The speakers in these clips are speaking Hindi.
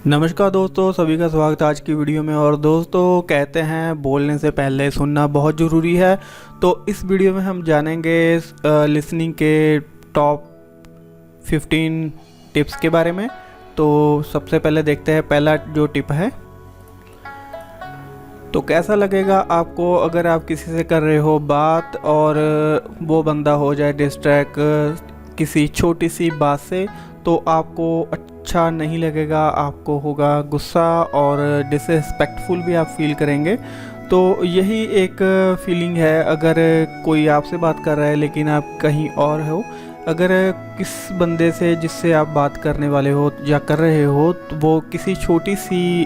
नमस्कार दोस्तों, सभी का स्वागत है आज की वीडियो में। और दोस्तों, कहते हैं बोलने से पहले सुनना बहुत ज़रूरी है। तो इस वीडियो में हम जानेंगे लिसनिंग के टॉप 15 टिप्स के बारे में। तो सबसे पहले देखते हैं पहला जो टिप है। तो कैसा लगेगा आपको अगर आप किसी से कर रहे हो बात और वो बंदा हो जाए डिस्ट्रैक्ट किसी छोटी सी बात से, तो आपको अच्छा नहीं लगेगा, आपको होगा गुस्सा और डिसरिस्पेक्टफुल भी आप फील करेंगे। तो यही एक फीलिंग है अगर कोई आपसे बात कर रहा है लेकिन आप कहीं और हो। अगर किस बंदे से जिससे आप बात करने वाले हो या कर रहे हो तो वो किसी छोटी सी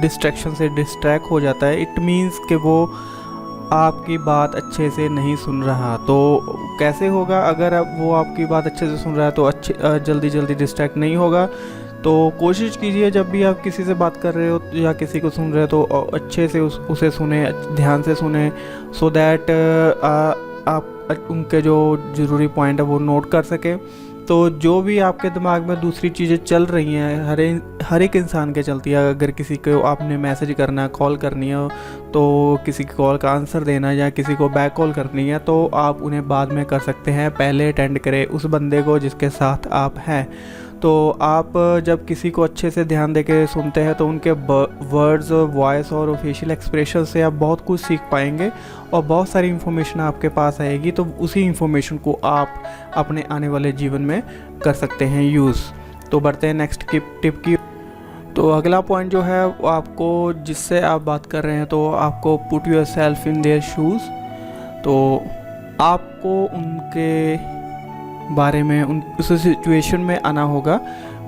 डिस्ट्रैक्शन से डिस्ट्रैक्ट हो जाता है, इट मीन्स कि वो आपकी बात अच्छे से नहीं सुन रहा। तो कैसे होगा अगर वो आपकी बात अच्छे से सुन रहा है तो जल्दी जल्दी डिस्ट्रैक्ट नहीं होगा। तो कोशिश कीजिए जब भी आप किसी से बात कर रहे हो या किसी को सुन रहे हो तो अच्छे से उसे सुने, ध्यान से सुने, सो दैट आप उनके जो ज़रूरी पॉइंट है वो नोट कर सकें। तो जो भी आपके दिमाग में दूसरी चीज़ें चल रही हैं, हर एक इंसान के चलती है। अगर किसी को आपने मैसेज करना है, कॉल करनी है, तो किसी की कॉल का आंसर देना है या किसी को बैक कॉल करनी है, तो आप उन्हें बाद में कर सकते हैं। पहले अटेंड करें उस बंदे को जिसके साथ आप हैं। तो आप जब किसी को अच्छे से ध्यान देके सुनते हैं तो उनके वर्ड्स, वॉइस और फेशियल एक्सप्रेशन से आप बहुत कुछ सीख पाएंगे और बहुत सारी इन्फॉर्मेशन आपके पास आएगी। तो उसी इन्फॉर्मेशन को आप अपने आने वाले जीवन में कर सकते हैं यूज़। तो बढ़ते हैं नेक्स्ट टिप की। तो अगला पॉइंट जो है वो आपको, जिससे आप बात कर रहे हैं, तो आपको put your self in their shoes. तो आपको उनके बारे में उस सिचुएशन में आना होगा।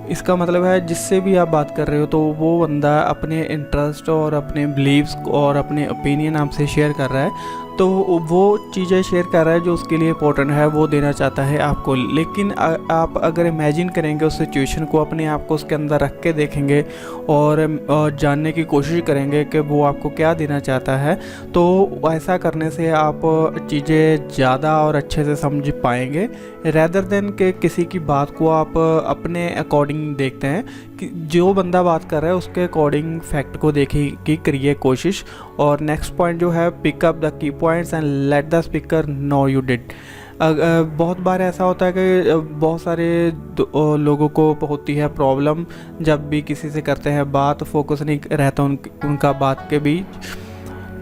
इसका मतलब है जिससे भी आप बात कर रहे हो तो वो बंदा अपने इंटरेस्ट और अपने बिलीव्स और अपने ओपिनियन आपसे शेयर कर रहा है, तो वो चीज़ें शेयर कर रहा है जो उसके लिए इंपॉर्टेंट है, वो देना चाहता है आपको। लेकिन आप अगर इमेजिन करेंगे उस सिचुएशन को, अपने आप को उसके अंदर रख के देखेंगे और जानने की कोशिश करेंगे कि वो आपको क्या देना चाहता है, तो ऐसा करने से आप चीज़ें ज़्यादा और अच्छे से समझ पाएंगे, रैदर देन कि किसी की बात को आप अपने अकॉर्डिंग देखते हैं। कि जो बंदा बात कर रहा है उसके अकॉर्डिंग फैक्ट को देखने की करिए कोशिश। और नेक्स्ट पॉइंट जो है, pick up the key points and let the speaker know you did. बहुत बार ऐसा होता है कि बहुत सारे लोगों को होती है प्रॉब्लम, जब भी किसी से करते हैं बात, फोकस नहीं रहता उनका बात के बीच।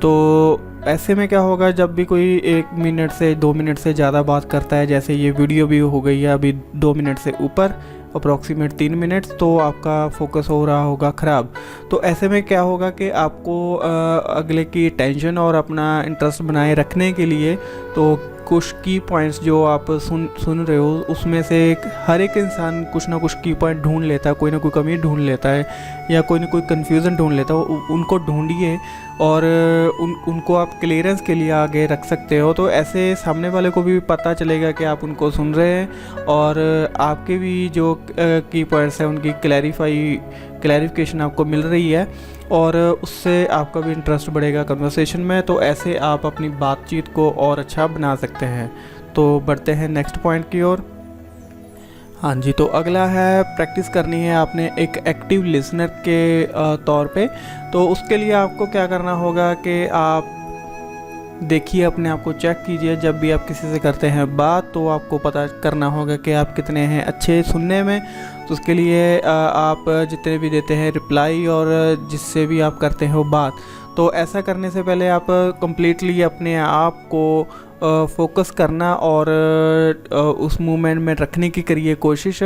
तो ऐसे में क्या होगा, जब भी कोई 1 मिनट से 2 मिनट से ज़्यादा बात करता है, जैसे ये वीडियो भी हो गई है अभी 2 मिनट से ऊपर, अप्रॉक्सीमेट 3 मिनट, तो आपका फोकस हो रहा होगा ख़राब। तो ऐसे में क्या होगा कि आपको अगले की टेंशन और अपना इंटरेस्ट बनाए रखने के लिए तो कुछ की पॉइंट्स जो आप सुन रहे हो उसमें से हर एक इंसान कुछ ना कुछ की पॉइंट ढूंढ लेता है, कोई ना कोई कमी ढूंढ लेता है या कोई ना कोई कन्फ्यूज़न ढूंढ लेता है। उनको ढूंढिए और उनको आप क्लियरेंस के लिए आगे रख सकते हो। तो ऐसे सामने वाले को भी पता चलेगा कि आप उनको सुन रहे हैं और आपके भी जो की पॉइंट्स हैं उनकी क्लैरिफिकेशन आपको मिल रही है और उससे आपका भी इंटरेस्ट बढ़ेगा कन्वर्सेशन में। तो ऐसे आप अपनी बातचीत को और अच्छा बना सकते हैं। तो बढ़ते हैं नेक्स्ट पॉइंट की ओर। हाँ जी, तो अगला है प्रैक्टिस करनी है आपने एक एक्टिव लिसनर के तौर पे। तो उसके लिए आपको क्या करना होगा कि आप देखिए, अपने आप को चेक कीजिए। जब भी आप किसी से करते हैं बात तो आपको पता करना होगा कि आप कितने हैं अच्छे सुनने में। तो उसके लिए आप जितने भी देते हैं रिप्लाई और जिससे भी आप करते हो बात, तो ऐसा करने से पहले आप कंप्लीटली अपने आप को फोकस करना और उस मूवमेंट में रखने की करिए कोशिश।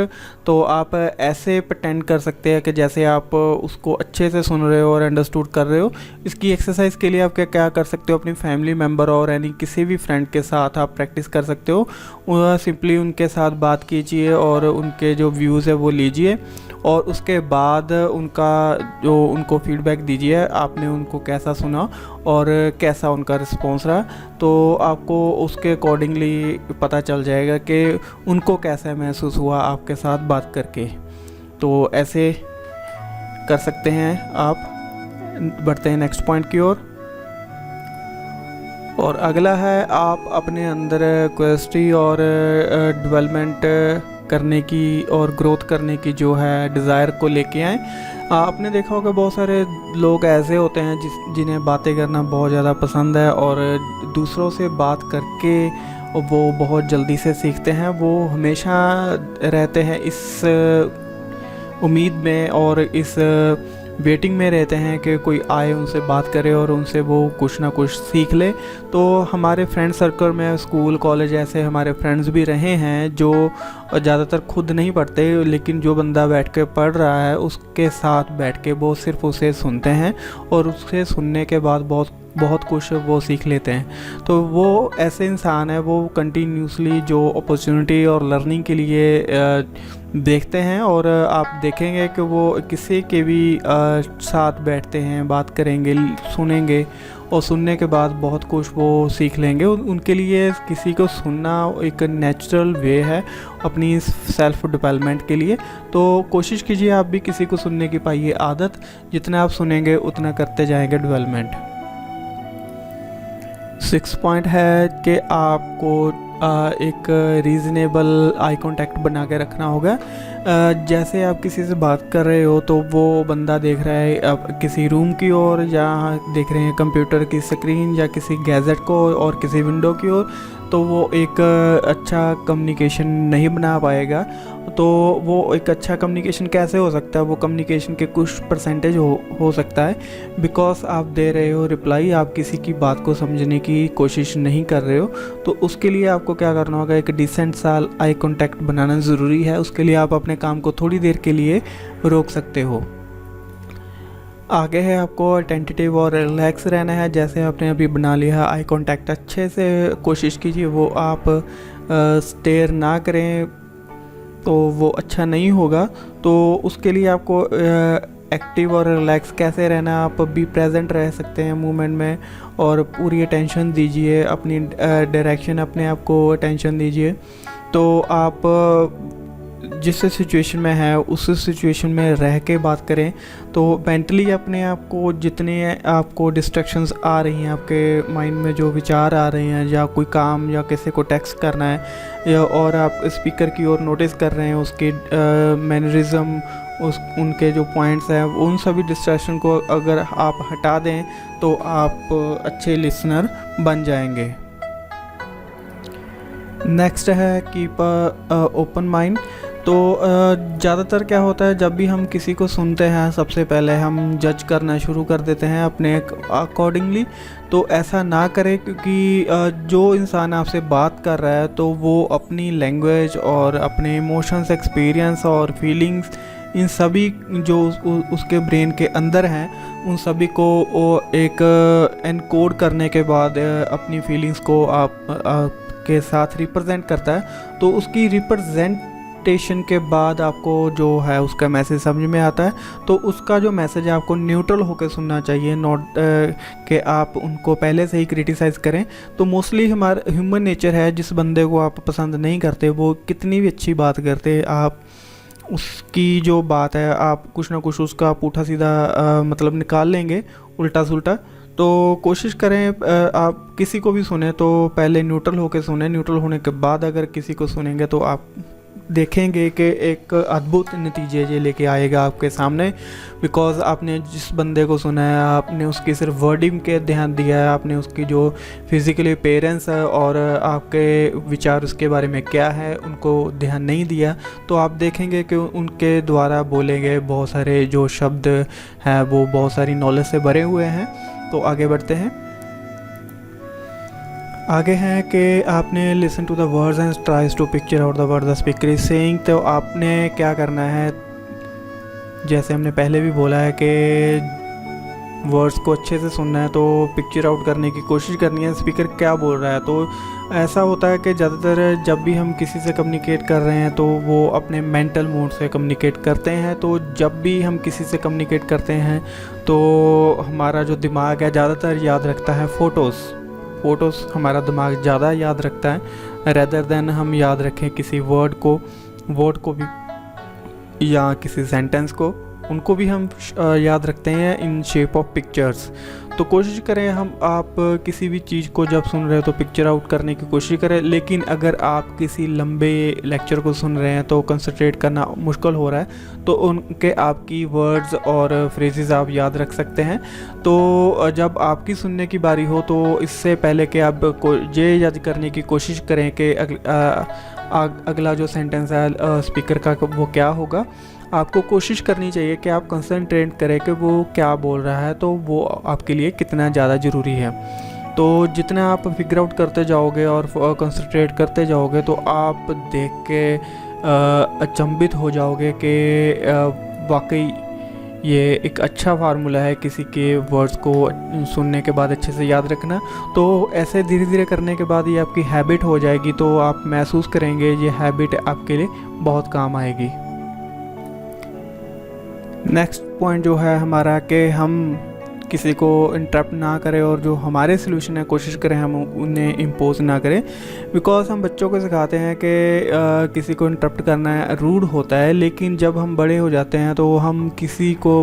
तो आप ऐसे प्रटेंड कर सकते हैं कि जैसे आप उसको अच्छे से सुन रहे हो और अंडरस्टूड कर रहे हो। इसकी एक्सरसाइज के लिए आप क्या कर सकते हो, अपनी फैमिली मेम्बर और यानी किसी भी फ्रेंड के साथ आप प्रैक्टिस कर सकते हो। सिंपली उनके साथ बात कीजिए और उनके जो व्यूज़ है वो लीजिए और उसके बाद उनको फीडबैक दीजिए, आपने उनको कैसा सुना और कैसा उनका रिस्पॉन्स रहा। तो आपको उसके अकॉर्डिंगली पता चल जाएगा कि उनको कैसा महसूस हुआ आपके साथ बात करके। तो ऐसे कर सकते हैं आप। बढ़ते हैं नेक्स्ट पॉइंट की ओर। और अगला है आप अपने अंदर क्वेस्टी और डेवलपमेंट करने की और ग्रोथ करने की जो है डिज़ायर को लेके आएँ। आपने देखा होगा बहुत सारे लोग ऐसे होते हैं जिन्हें बातें करना बहुत ज़्यादा पसंद है और दूसरों से बात करके वो बहुत जल्दी से सीखते हैं। वो हमेशा रहते हैं इस उम्मीद में और इस वेटिंग में रहते हैं कि कोई आए उनसे बात करे और उनसे वो कुछ ना कुछ सीख ले। तो हमारे फ्रेंड सर्कल में स्कूल कॉलेज ऐसे हमारे फ्रेंड्स भी रहे हैं जो ज़्यादातर खुद नहीं पढ़ते, लेकिन जो बंदा बैठ के पढ़ रहा है उसके साथ बैठ के वो सिर्फ उसे सुनते हैं और उससे सुनने के बाद बहुत बहुत कुछ वो सीख लेते हैं। तो वो ऐसे इंसान है, वो कंटिन्यूसली जो अपॉर्चुनिटी और लर्निंग के लिए देखते हैं और आप देखेंगे कि वो किसी के भी साथ बैठते हैं, बात करेंगे, सुनेंगे और सुनने के बाद बहुत कुछ वो सीख लेंगे। उनके लिए किसी को सुनना एक नेचुरल वे है अपनी सेल्फ डेवलपमेंट के लिए। तो कोशिश कीजिए आप भी किसी को सुनने की पाइए आदत, जितना आप सुनेंगे उतना करते जाएंगे डेवलपमेंट। 6 पॉइंट है कि आपको एक रीज़नेबल आई कांटेक्ट बना के रखना होगा। जैसे आप किसी से बात कर रहे हो तो वो बंदा देख रहा है अब किसी रूम की ओर, या देख रहे हैं कंप्यूटर की स्क्रीन या किसी गैजेट को और किसी विंडो की ओर, तो वो एक अच्छा कम्युनिकेशन नहीं बना पाएगा। तो वो एक अच्छा कम्युनिकेशन कैसे हो सकता है? वो कम्युनिकेशन के कुछ परसेंटेज हो सकता है बिकॉज आप दे रहे हो रिप्लाई, आप किसी की बात को समझने की कोशिश नहीं कर रहे हो। तो उसके लिए आपको क्या करना होगा, एक डिसेंट सा आई कांटेक्ट बनाना ज़रूरी है। उसके लिए आप अपने काम को थोड़ी देर के लिए रोक सकते हो। आगे है आपको अटेंटिव और रिलैक्स रहना है। जैसे आपने अभी बना लिया आई कांटेक्ट, अच्छे से कोशिश कीजिए वो आप स्टेयर ना करें, तो वो अच्छा नहीं होगा। तो उसके लिए आपको एक्टिव और रिलैक्स कैसे रहना, आप भी प्रेजेंट रह सकते हैं मूवमेंट में और पूरी अटेंशन दीजिए, अपनी डायरेक्शन अपने आप को अटेंशन दीजिए। तो आप जिस सिचुएशन में है उस सिचुएशन में रह के बात करें। तो मेंटली अपने आप को जितने आपको डिस्ट्रैक्शंस आ रही हैं, आपके माइंड में जो विचार आ रहे हैं, या कोई काम या किसी को टेक्स्ट करना है या और आप स्पीकर की ओर नोटिस कर रहे हैं उसके मैनरिज्म, उनके जो पॉइंट्स हैं, उन सभी डिस्ट्रैक्शन को अगर आप हटा दें तो आप अच्छे लिसनर बन जाएंगे। नेक्स्ट है कीप ओपन माइंड। तो ज़्यादातर क्या होता है, जब भी हम किसी को सुनते हैं सबसे पहले हम जज करना शुरू कर देते हैं अपने अकॉर्डिंगली। तो ऐसा ना करें, क्योंकि जो इंसान आपसे बात कर रहा है तो वो अपनी लैंग्वेज और अपने इमोशंस, एक्सपीरियंस और फीलिंग्स, इन सभी जो उसके ब्रेन के अंदर हैं, उन सभी को वो एक एनकोड करने के बाद अपनी फीलिंग्स को आप के साथ रिप्रेजेंट करता है। तो उसकी रिप्रेजेंटेशन के बाद आपको जो है उसका मैसेज समझ में आता है। तो उसका जो मैसेज है आपको न्यूट्रल होकर सुनना चाहिए, नॉट कि आप उनको पहले से ही क्रिटिसाइज़ करें। तो मोस्टली हमारा ह्यूमन नेचर है, जिस बंदे को आप पसंद नहीं करते वो कितनी भी अच्छी बात करते, आप उसकी जो बात है आप कुछ ना कुछ उसका पुठा सीधा मतलब निकाल लेंगे, उल्टा सुल्टा। तो कोशिश करें आप किसी को भी सुने तो पहले न्यूट्रल होकर सुने। न्यूट्रल होने के बाद अगर किसी को सुनेंगे तो आप देखेंगे कि एक अद्भुत नतीजे ये लेके आएगा आपके सामने। बिकॉज़ आपने जिस बंदे को सुना है, आपने उसकी सिर्फ वर्डिंग के ध्यान दिया है, आपने उसकी जो फिज़िकली अपीयरेंस है और आपके विचार उसके बारे में क्या है उनको ध्यान नहीं दिया। तो आप देखेंगे कि उनके द्वारा बोले गए बहुत सारे जो शब्द हैं वो बहुत सारी नॉलेज से भरे हुए हैं। तो आगे बढ़ते हैं। आगे हैं कि आपने listen to the words and tries to picture out the word the speaker is saying. तो आपने क्या करना है, जैसे हमने पहले भी बोला है कि वर्ड्स को अच्छे से सुनना है, तो पिक्चर आउट करने की कोशिश करनी है स्पीकर क्या बोल रहा है। तो ऐसा होता है कि ज़्यादातर जब भी हम किसी से कम्युनिकेट कर रहे हैं तो वो अपने मेंटल मोड से कम्युनिकेट करते हैं। तो जब भी हम किसी से कम्युनिकेट करते हैं तो हमारा जो दिमाग है ज़्यादातर याद रखता है फ़ोटोज़ हमारा दिमाग ज़्यादा याद रखता है रेदर देन हम याद रखें किसी वर्ड को भी या किसी सेंटेंस को, उनको भी हम याद रखते हैं इन शेप ऑफ पिक्चर्स। तो कोशिश करें आप किसी भी चीज़ को जब सुन रहे हो तो पिक्चर आउट करने की कोशिश करें। लेकिन अगर आप किसी लंबे लेक्चर को सुन रहे हैं तो कंसंट्रेट करना मुश्किल हो रहा है, तो उनके आपकी वर्ड्स और फ्रेजेस आप याद रख सकते हैं। तो जब आपकी सुनने की बारी हो तो इससे पहले कि आप ये याद करने की कोशिश करें कि अगला जो सेंटेंस है स्पीकर का वो क्या होगा, आपको कोशिश करनी चाहिए कि आप कंसंट्रेट करें कि वो क्या बोल रहा है, तो वो आपके लिए कितना ज़्यादा ज़रूरी है। तो जितना आप फिगर आउट करते जाओगे और कंसंट्रेट करते जाओगे तो आप देख के अचंभित हो जाओगे कि वाकई ये एक अच्छा फार्मूला है किसी के वर्ड्स को सुनने के बाद अच्छे से याद रखना। तो ऐसे धीरे धीरे करने के बाद ये आपकी हैबिट हो जाएगी, तो आप महसूस करेंगे ये हैबिट आपके लिए बहुत काम आएगी। नेक्स्ट पॉइंट जो है हमारा कि हम किसी को इंटरप्ट ना करें और जो हमारे सोल्यूशन है कोशिश करें हम उन्हें इम्पोज ना करें। बिकॉज हम बच्चों को सिखाते हैं कि किसी को इंटरप्ट करना रूड होता है, लेकिन जब हम बड़े हो जाते हैं तो हम किसी को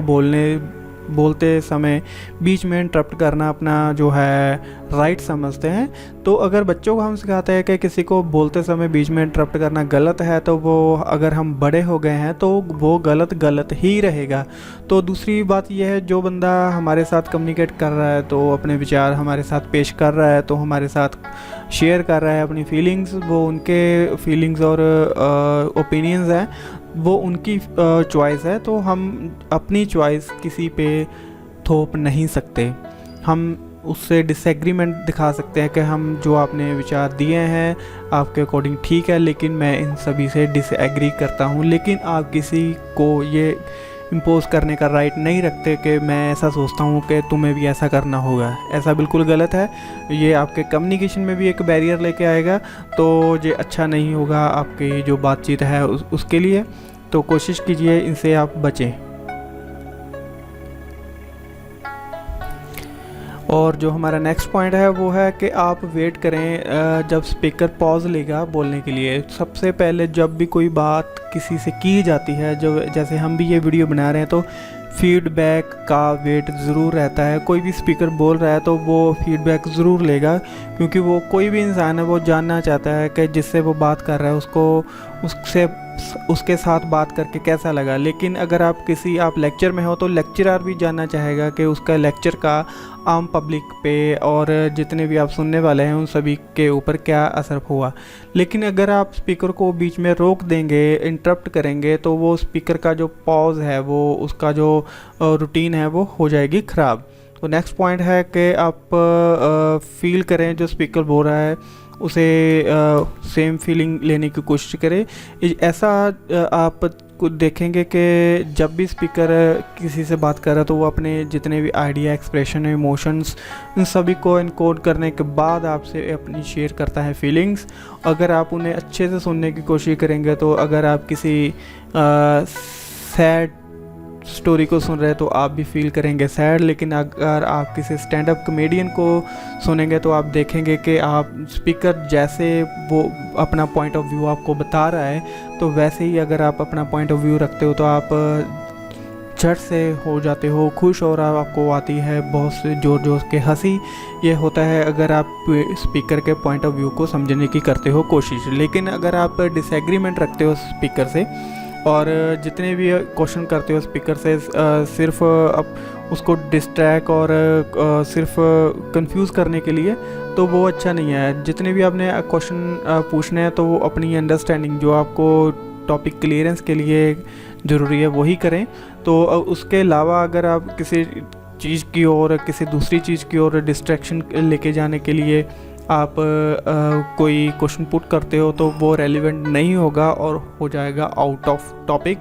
बोलते समय बीच में इंटरप्ट करना अपना जो है राइट समझते हैं। तो अगर बच्चों को हम सिखाते हैं कि किसी को बोलते समय बीच में इंटरप्ट करना गलत है, तो वो अगर हम बड़े हो गए हैं तो वो गलत ही रहेगा। तो दूसरी बात यह है, जो बंदा हमारे साथ कम्युनिकेट कर रहा है तो अपने विचार हमारे साथ पेश कर रहा है, तो हमारे साथ शेयर कर रहा है अपनी फीलिंग्स, वो उनके फीलिंग्स और ओपिनियंस हैं, वो उनकी चॉइस है। तो हम अपनी चॉइस किसी पे थोप नहीं सकते। हम उससे डिसएग्रीमेंट दिखा सकते हैं कि हम जो आपने विचार दिए हैं आपके अकॉर्डिंग ठीक है, लेकिन मैं इन सभी से डिसएग्री करता हूँ। लेकिन आप किसी को ये इम्पोज करने का राइट नहीं रखते कि मैं ऐसा सोचता हूँ कि तुम्हें भी ऐसा करना होगा। ऐसा बिल्कुल गलत है। ये आपके कम्युनिकेशन में भी एक बैरियर लेके आएगा, तो ये अच्छा नहीं होगा आपकी जो बातचीत है उसके लिए। तो कोशिश कीजिए इनसे आप बचें। और जो हमारा नेक्स्ट पॉइंट है वो है कि आप वेट करें जब स्पीकर पॉज लेगा बोलने के लिए। सबसे पहले जब भी कोई बात किसी से की जाती है, जो जैसे हम भी ये वीडियो बना रहे हैं, तो फीडबैक का वेट ज़रूर रहता है। कोई भी स्पीकर बोल रहा है तो वो फीडबैक ज़रूर लेगा, क्योंकि वो कोई भी इंसान है वो जानना चाहता है कि जिससे वो बात कर रहा है उसको उसके साथ बात करके कैसा लगा। लेकिन अगर आप लेक्चर में हो तो लेक्चरर भी जानना चाहेगा कि उसका लेक्चर का आम पब्लिक पे और जितने भी आप सुनने वाले हैं उन सभी के ऊपर क्या असर हुआ। लेकिन अगर आप स्पीकर को बीच में रोक देंगे, इंटरप्ट करेंगे, तो वो स्पीकर का जो पॉज है, वो उसका जो रूटीन है वो हो जाएगी ख़राब। तो नेक्स्ट पॉइंट है कि आप फील करें जो स्पीकर बोल रहा है उसे सेम फीलिंग लेने की कोशिश करें। ऐसा आप देखेंगे कि जब भी स्पीकर किसी से बात कर रहा है तो वो अपने जितने भी आइडिया, एक्सप्रेशन, इमोशंस, उन सभी को इनकोड करने के बाद आपसे अपनी शेयर करता है फीलिंग्स। अगर आप उन्हें अच्छे से सुनने की कोशिश करेंगे तो अगर आप किसी सैड स्टोरी को सुन रहे हैं तो आप भी फील करेंगे सैड। लेकिन अगर आप किसी स्टैंड अप कॉमेडियन को सुनेंगे तो आप देखेंगे कि आप स्पीकर जैसे वो अपना पॉइंट ऑफ व्यू आपको बता रहा है, तो वैसे ही अगर आप अपना पॉइंट ऑफ व्यू रखते हो तो आप झट से हो जाते हो खुश, और आपको आती है बहुत से जोर के हंसी। ये होता है अगर आप स्पीकर के पॉइंट ऑफ व्यू को समझने की करते हो कोशिश। लेकिन अगर आप डिसएग्रीमेंट रखते हो स्पीकर से और जितने भी क्वेश्चन करते हो स्पीकर से सिर्फ अब उसको डिस्ट्रैक्ट और सिर्फ कंफ्यूज करने के लिए, तो वो अच्छा नहीं है। जितने भी आपने क्वेश्चन पूछने हैं तो वो अपनी अंडरस्टैंडिंग, जो आपको टॉपिक क्लियरेंस के लिए ज़रूरी है, वही करें। तो उसके अलावा अगर आप किसी चीज़ की ओर, किसी दूसरी चीज़ की ओर डिस्ट्रैक्शन लेके जाने के लिए आप कोई क्वेश्चन पुट करते हो तो वो रेलिवेंट नहीं होगा और हो जाएगा आउट ऑफ टॉपिक।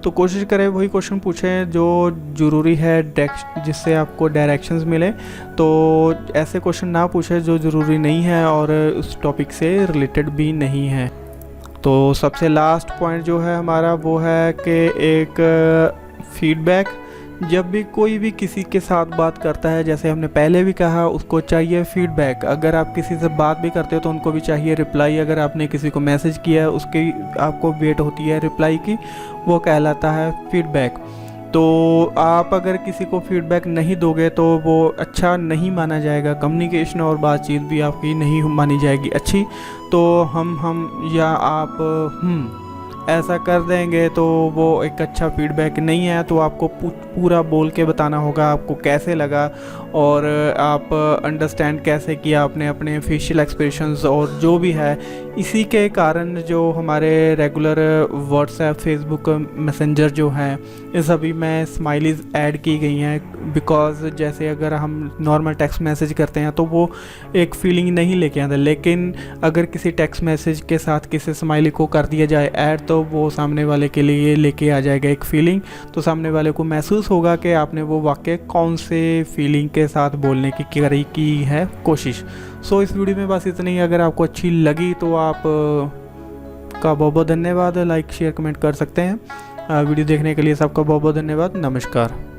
तो कोशिश करें वही क्वेश्चन पूछें जो ज़रूरी है, जिससे आपको डायरेक्शंस मिले। तो ऐसे क्वेश्चन ना पूछें जो ज़रूरी नहीं है और उस टॉपिक से रिलेटेड भी नहीं है। तो सबसे लास्ट पॉइंट जो है हमारा वो है कि एक फीडबैक। जब भी कोई भी किसी के साथ बात करता है, जैसे हमने पहले भी कहा, उसको चाहिए फीडबैक। अगर आप किसी से बात भी करते हो तो उनको भी चाहिए रिप्लाई। अगर आपने किसी को मैसेज किया है उसकी आपको वेट होती है रिप्लाई की, वो कहलाता है फीडबैक। तो आप अगर किसी को फीडबैक नहीं दोगे तो वो अच्छा नहीं माना जाएगा, कम्युनिकेशन और बातचीत भी आपकी नहीं मानी जाएगी अच्छी। तो हम या आप ऐसा कर देंगे तो वो एक अच्छा फीडबैक नहीं है। तो आपको पूरा बोल के बताना होगा आपको कैसे लगा, और आप अंडरस्टैंड कैसे किया आपने अपने फेशियल एक्सप्रेशंस और जो भी है। इसी के कारण जो हमारे रेगुलर व्हाट्सएप, फेसबुक, मैसेंजर जो हैं, ये सभी में स्माइलीज़ ऐड की गई हैं। बिकॉज़ जैसे अगर हम नॉर्मल टेक्स्ट मैसेज करते हैं तो वो एक फीलिंग नहीं लेके आता, लेकिन अगर किसी टेक्स्ट मैसेज के साथ किसी स्माइली को कर दिया जाए ऐड, तो वो सामने वाले के लिए लेके आ जाएगा एक फ़ीलिंग। तो सामने वाले को महसूस होगा कि आपने वो वाक्य कौन से फीलिंग के साथ बोलने की है कोशिश। सो इस वीडियो में बस इतना ही। अगर आपको अच्छी लगी तो आप का बहुत बहुत धन्यवाद। लाइक, शेयर, कमेंट कर सकते हैं। वीडियो देखने के लिए सबका बहुत बहुत धन्यवाद। नमस्कार।